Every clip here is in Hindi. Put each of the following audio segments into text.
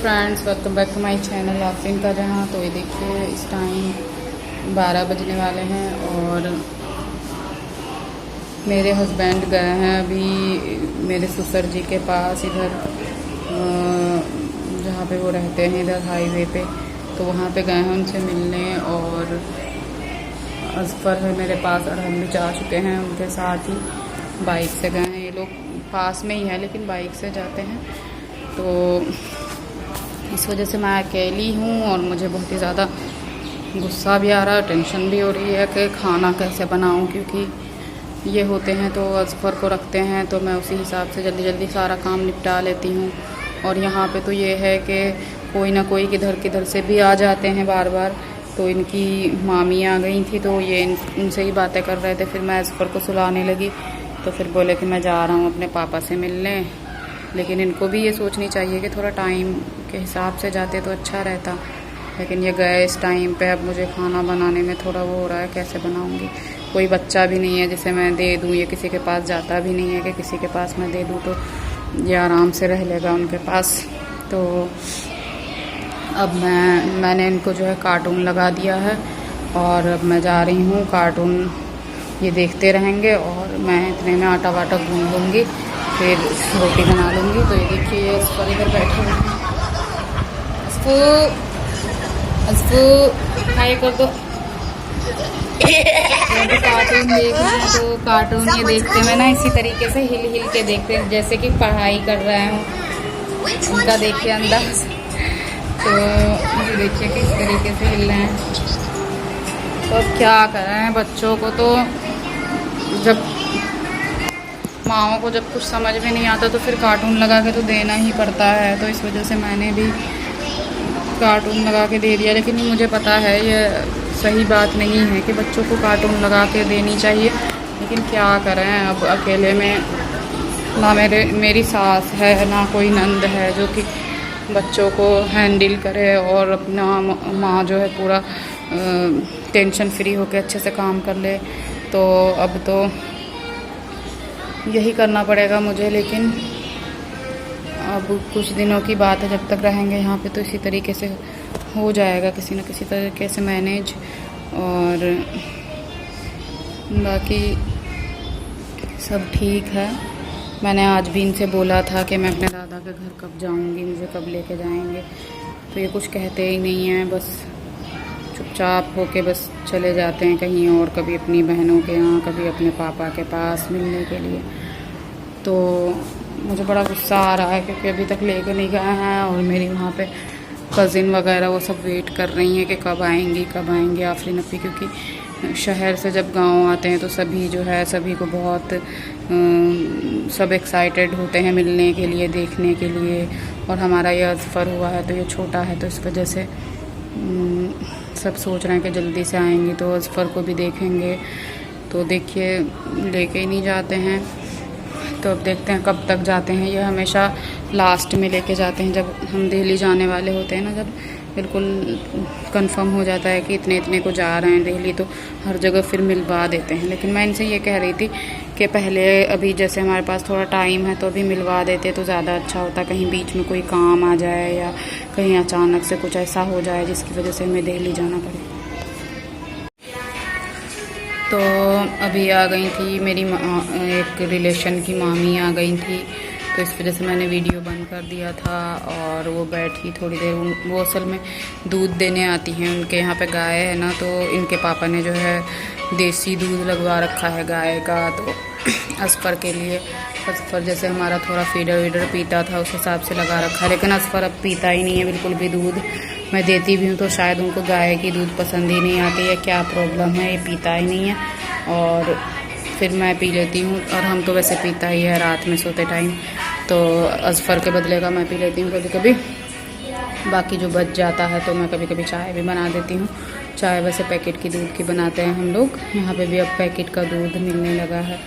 Friends, welcome back to my channel Afreen का जहाँ। तो ये देखिए इस टाइम 12 बजने वाले हैं और मेरे हस्बैंड गए हैं अभी मेरे ससुर जी के पास, इधर जहाँ पे वो रहते हैं इधर हाईवे पे। तो वहाँ पे गए हैं उनसे मिलने। और अजफर है मेरे पास और हम भी जा चुके हैं उनके साथ ही। बाइक से गए हैं, ये लोग पास में ही है लेकिन बाइक से जाते हैं। तो इस वजह से मैं अकेली हूँ और मुझे बहुत ही ज़्यादा गुस्सा भी आ रहा है, टेंशन भी हो रही है कि खाना कैसे बनाऊँ, क्योंकि ये होते हैं तो अजफर को रखते हैं तो मैं उसी हिसाब से जल्दी जल्दी सारा काम निपटा लेती हूँ। और यहाँ पे तो ये है कि कोई ना कोई किधर से भी आ जाते हैं बार बार। तो इनकी मामी आ गई थी तो ये उनसे ही बातें कर रहे थे। फिर मैं अजफर को सुलाने लगी तो फिर बोले कि मैं जा रहा हूँ अपने पापा से मिलने। लेकिन इनको भी ये सोचनी चाहिए कि थोड़ा टाइम के हिसाब से जाते तो अच्छा रहता। लेकिन ये गए इस टाइम पे, अब मुझे खाना बनाने में थोड़ा वो हो रहा है, कैसे बनाऊंगी। कोई बच्चा भी नहीं है जिसे मैं दे दूँ, ये किसी के पास जाता भी नहीं है कि किसी के पास मैं दे दूँ तो ये आराम से रह लेगा उनके पास। तो अब मैंने इनको जो है कार्टून लगा दिया है और अब मैं जा रही हूँ। कार्टून ये देखते रहेंगे और मैं इतने में आटा वाटा गूंद लूँगी, फिर रोटी बना लूँगी। तो ये देखिए इस पर इधर बैठे हुए हैं। इसको हाय कर दो। कार्टून देख रहे हैं तो कार्टून ये देखते में ना इसी तरीके से हिल हिल के देखते हैं जैसे कि पढ़ाई कर रहे हूँ। उनका देखिए अंदाज, तो ये देखिए किस तरीके से हिल रहे हैं। तो अब क्या करें, बच्चों को तो जब माओ को जब कुछ समझ में नहीं आता तो फिर कार्टून लगा के तो देना ही पड़ता है। तो इस वजह से मैंने भी कार्टून लगा के दे दिया। लेकिन मुझे पता है ये सही बात नहीं है कि बच्चों को कार्टून लगा के देनी चाहिए, लेकिन क्या करें, अब अकेले में ना मेरी सास है ना कोई नंद है जो कि बच्चों को हैंडल करे। और अपना माँ जो है पूरा टेंशन फ्री होकर अच्छे से काम कर ले। तो अब तो यही करना पड़ेगा मुझे। लेकिन अब कुछ दिनों की बात है, जब तक रहेंगे यहाँ पे तो इसी तरीके से हो जाएगा किसी न किसी तरीके से मैनेज। और बाकी सब ठीक है। मैंने आज भी इनसे बोला था कि मैं अपने दादा के घर कब जाऊँगी, मुझे कब लेके जाएंगे। तो ये कुछ कहते ही नहीं हैं, बस चुपचाप होके बस चले जाते हैं कहीं और, कभी अपनी बहनों के यहाँ, कभी अपने पापा के पास मिलने के लिए। तो मुझे बड़ा गुस्सा आ रहा है क्योंकि अभी तक लेके नहीं गए हैं और मेरी वहाँ पे कज़िन वगैरह वो सब वेट कर रही हैं कि कब आएंगी आफरीन अपी। क्योंकि शहर से जब गांव आते हैं तो सभी जो है सभी को बहुत सब एक्साइटेड होते हैं मिलने के लिए, देखने के लिए। और हमारा ये अजफर हुआ है तो ये छोटा है तो इस वजह से सब सोच रहे हैं कि जल्दी से आएंगी तो अजफर को भी देखेंगे। तो देखिए लेके ही नहीं जाते हैं। तो अब देखते हैं कब तक जाते हैं। ये हमेशा लास्ट में लेके जाते हैं जब हम दिल्ली जाने वाले होते हैं ना, जब बिल्कुल कंफर्म हो जाता है कि इतने इतने को जा रहे हैं दिल्ली, तो हर जगह फिर मिलवा देते हैं। लेकिन मैं इनसे ये कह रही थी कि पहले अभी जैसे हमारे पास थोड़ा टाइम है तो अभी मिलवा देते तो ज़्यादा अच्छा होता। कहीं बीच में कोई काम आ जाए या कहीं अचानक से कुछ ऐसा हो जाए जिसकी वजह से हमें दिल्ली जाना पड़े। तो अभी आ गई थी मेरी एक रिलेशन की मामी आ गई थी, तो इस वजह से मैंने वीडियो बंद कर दिया था। और वो बैठी थोड़ी देर, वो असल में दूध देने आती हैं। उनके यहाँ पे गाय है ना, तो इनके पापा ने जो है देसी दूध लगवा रखा है गाय का, तो अजफर के लिए। अजफर जैसे हमारा थोड़ा फीडर वीडर पीता था उस हिसाब से लगा रखा है। लेकिन अजफर अब पीता ही नहीं है बिल्कुल भी दूध। मैं देती भी हूँ तो शायद उनको गाय की दूध पसंद ही नहीं आती है, क्या प्रॉब्लम है, ये पीता ही नहीं है। और फिर मैं पी लेती हूँ, और हम तो वैसे पीता ही है रात में सोते टाइम। तो अजफर के बदले का मैं पी लेती हूँ कभी कभी। बाकी जो बच जाता है तो मैं कभी कभी चाय भी बना देती हूँ। चाय वैसे पैकेट की दूध की बनाते हैं हम लोग, यहाँ पे भी अब पैकेट का दूध मिलने लगा है।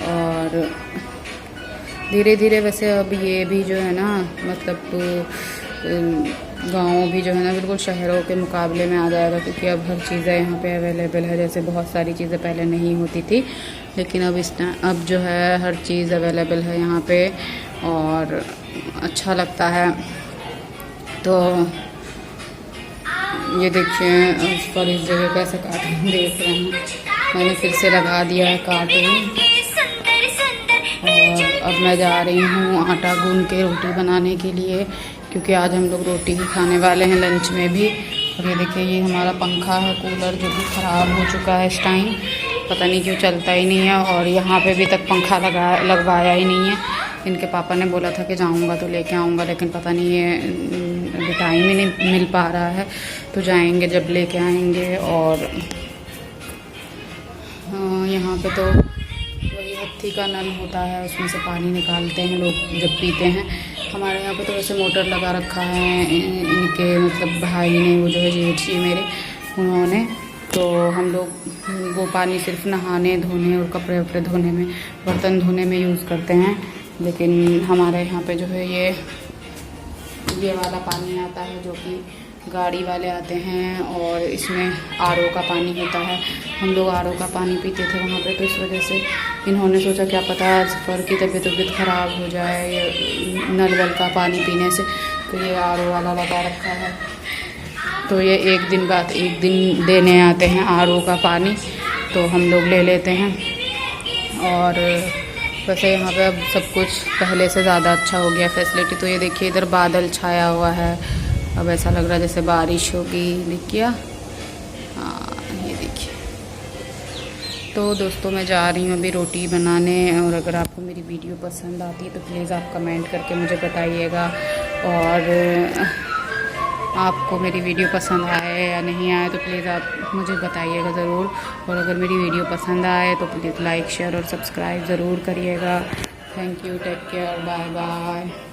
और धीरे धीरे वैसे अब ये भी जो है ना, मतलब गाँव भी जो है ना बिल्कुल शहरों के मुकाबले में आ जाएगा, क्योंकि अब हर चीज़ें यहाँ पे अवेलेबल है। जैसे बहुत सारी चीज़ें पहले नहीं होती थी, लेकिन अब जो है हर चीज़ अवेलेबल है यहाँ पे और अच्छा लगता है। तो ये देखिए उस पर इस जगह कैसे कार्टून देख रहे हैं। मैंने फिर से लगा दिया है कार्टून और अब मैं जा रही हूँ आटा गूंद के रोटी बनाने के लिए, क्योंकि आज हम लोग रोटी ही खाने वाले हैं लंच में भी। और ये देखिए ये हमारा पंखा है कूलर जो कि ख़राब हो चुका है इस टाइम, पता नहीं क्यों चलता ही नहीं है। और यहाँ पे भी तक पंखा लगवाया ही नहीं है। इनके पापा ने बोला था कि जाऊँगा तो लेके आऊँगा, लेकिन पता नहीं है अभी टाइम ही नहीं मिल पा रहा है, तो जाएंगे जब लेके आएंगे। और यहाँ पे तो वही हत्थी का नल होता है, उसमें से पानी निकालते हैं लोग जब पीते हैं। हमारे यहाँ पे तो वैसे मोटर लगा रखा है इनके मतलब भाई ने, वो जो है जेठ जी मेरे, उन्होंने। तो हम लोग वो पानी सिर्फ नहाने धोने और कपड़े वपड़े धोने में, बर्तन धोने में यूज़ करते हैं। लेकिन हमारे यहाँ पे जो है ये वाला पानी आता है जो कि गाड़ी वाले आते हैं, और इसमें आरओ का पानी होता है। हम लोग आरओ का पानी पीते थे वहाँ पे, तो इस वजह से इन्होंने सोचा क्या पता सफ़र की तबीयत ख़राब हो जाए ये नल वल का पानी पीने से, तो ये आरओ वाला लगा रखा है। तो ये एक दिन बाद एक दिन देने आते हैं आरओ का पानी, तो हम लोग ले लेते हैं। और वैसे यहाँ पे अब सब कुछ पहले से ज़्यादा अच्छा हो गया फैसिलिटी। तो ये देखिए इधर बादल छाया हुआ है, अब ऐसा लग रहा है जैसे बारिश होगी। देखिए हाँ ये देखिए। तो दोस्तों मैं जा रही हूँ अभी रोटी बनाने, और अगर आपको मेरी वीडियो पसंद आती है तो प्लीज़ आप कमेंट करके मुझे बताइएगा। और आपको मेरी वीडियो पसंद आए या नहीं आए तो प्लीज़ आप मुझे बताइएगा ज़रूर। और अगर मेरी वीडियो पसंद आए तो प्लीज़ लाइक शेयर और सब्सक्राइब ज़रूर करिएगा। Thank you, take care, bye bye.